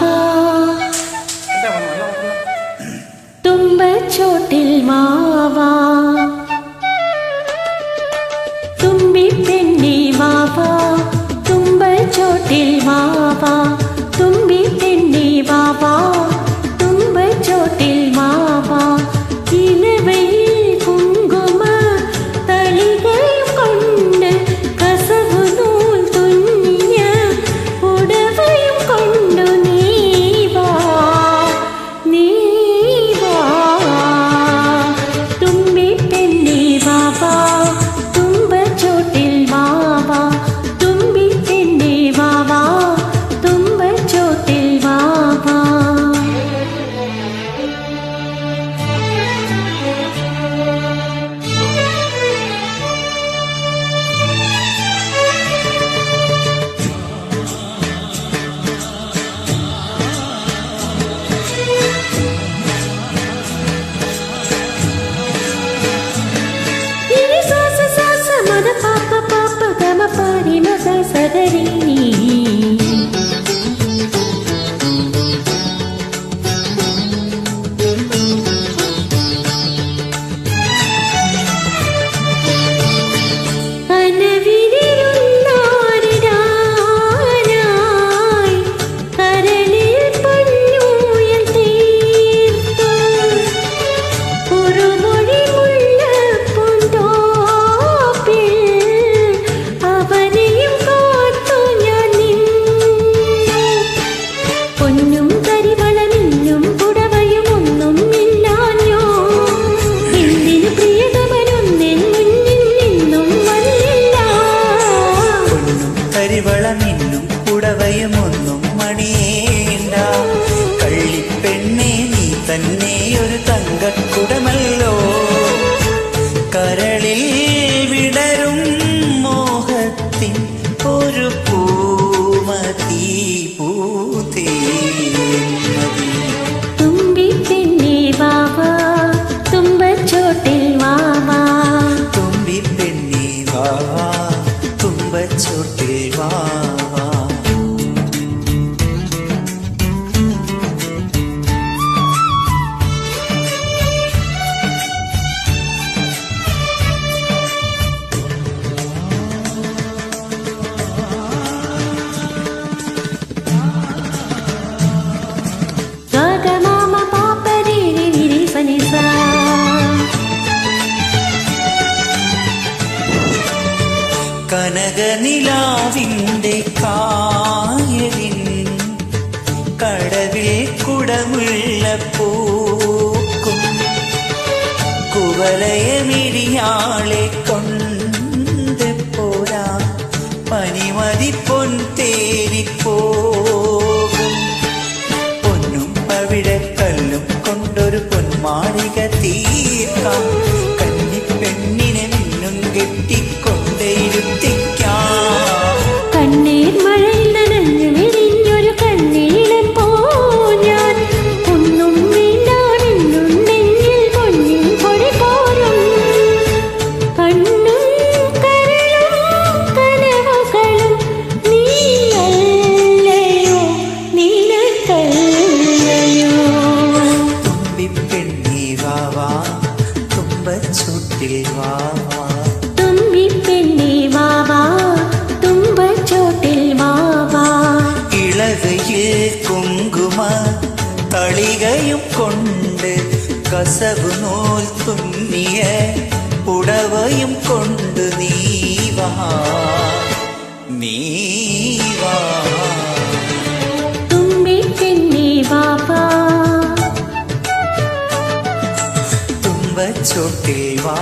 വാവാ തുമ്പച്ചോട്ടിൽ വാവാ തുമ്പി പെണ്ണേ വാവാ തുമ്പച്ചോട്ടിൽ വാവാ തുമ്പി പെണ്ണേ വാവാ തുമ്പച്ചോട്ടിൽ വാവാ ഇലവയിൽ കുങ്കുമ തളികയും കൊണ്ട് കസവു നൂൽ തുന്നിയ പുടവയും കൊണ്ടു നീ വാ തുമ്പി പെണ്ണേ വാവാ തുമ്പച്ചോട്ടിൽ വാവാ തുമ്പി പെണ്ണേ വാവാ തുമ്പച്ചോട്ടിൽ വാവാ. കരിവളമിന്നും പുടവയുമൊന്നും മണിയേണ്ട കള്ളിപ്പെണ്ണേ നീ തന്നെ ഒരു തങ്കക്കുടമല്ലോ കരളിൽ വിടരും മോഹത്തിൻ ഒരു പൂമതി പൂത്തേ തുമ്പി പെണ്ണേ വാവാ തുമ്പച്ചോട്ടിൽ വാവാ തുമ്പി പെണ്ണേ വാവാ തുമ്പച്ചോട്ടിൽ വാവാ. ഗഗമാമ പാപ്പരി വിരി സനിസാ കനകനിലാവിൻ്റെ കായലിൻ കടവിൽ കുടമുള്ള പൂക്കും കുവലയമിരിയാളെ കൊണ്ട് പോരാ പനിമതി പൊൻ തേരിപ്പോകും പൊന്നും പവിഴക്കല്ലും കൊണ്ടൊരു പൊന്മാളിക തീർക്കാം കന്നിപ്പെണ്ണിനെ മിന്നും കെട്ടിക്കൊണ്ടേയിരുത്തിക്കാം കണ്ണീർ മഴയിൽ നനഞ്ഞു വിരിഞ്ഞൊരു കണ്ണീളം പോ ഞാൻ ഒന്നും വീണ്ടാനിന്നുണ്ടെങ്കിൽ പൊന്നിൻ പൊടി പോരും കണ്ണും കരളും കനവുകളും നീയല്ലയോ നിനക്കല്ലയോ തുമ്പിപ്പെണ്ണേ വാവാ തുമ്പച്ചോട്ടിൽ വാവാ തുമ്പി പെണ്ണേ വാവാ തുമ്പച്ചോട്ടിൽ വാവാ ഇളവയിൽ കുങ്കുമ തളികയും കൊണ്ട് കസവു നൂൽ തുന്നിയ പുടവയും കൊണ്ട് നീ വാ തുമ്പി പെണ്ണേ വാവാ തുമ്പച്ചോട്ടിൽ വാ.